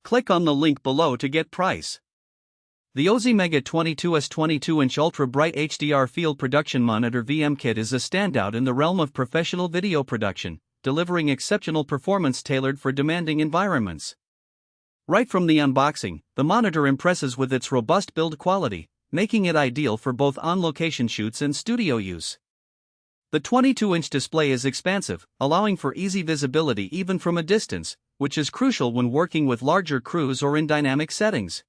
Click on the link below to get price. The Osee Mega 22S 22-inch ultra-bright HDR field production monitor VMKit is a standout in the realm of professional video production, delivering exceptional performance tailored for demanding environments. Right from the unboxing, the monitor impresses with its robust build quality, making it ideal for both on-location shoots and studio use. The 22-inch display is expansive, allowing for easy visibility even from a distance, which is crucial when working with larger crews or in dynamic settings.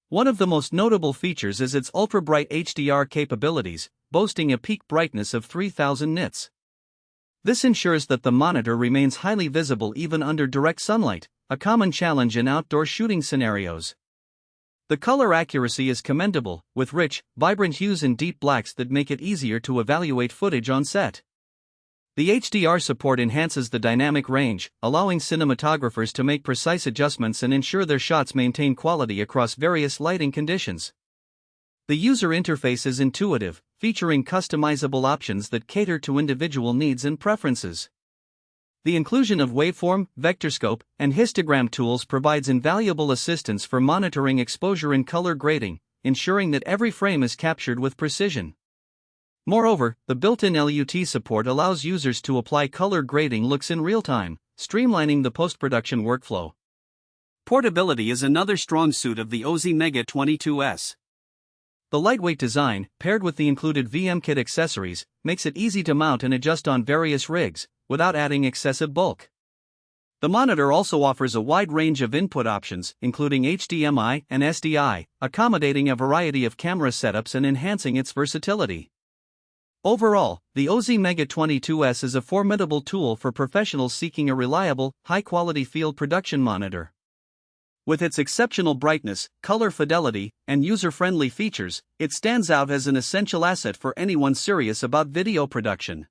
One of the most notable features is its ultra-bright HDR capabilities, boasting a peak brightness of 3000 nits. This ensures that the monitor remains highly visible even under direct sunlight, a common challenge in outdoor shooting scenarios. The color accuracy is commendable, with rich, vibrant hues and deep blacks that make it easier to evaluate footage on set. The HDR support enhances the dynamic range, allowing cinematographers to make precise adjustments and ensure their shots maintain quality across various lighting conditions. The user interface is intuitive, featuring customizable options that cater to individual needs and preferences. The inclusion of waveform, vectorscope, and histogram tools provides invaluable assistance for monitoring exposure and color grading, ensuring that every frame is captured with precision. Moreover, the built-in LUT support allows users to apply color grading looks in real time, streamlining the post-production workflow. Portability is another strong suit of the Osee Mega 22S. The lightweight design, paired with the included VMKit accessories, makes it easy to mount and adjust on various rigs, without adding excessive bulk. The monitor also offers a wide range of input options, including HDMI and SDI, accommodating a variety of camera setups and enhancing its versatility. Overall, the Osee Mega 22S is a formidable tool for professionals seeking a reliable, high-quality field production monitor. With its exceptional brightness, color fidelity, and user-friendly features, it stands out as an essential asset for anyone serious about video production.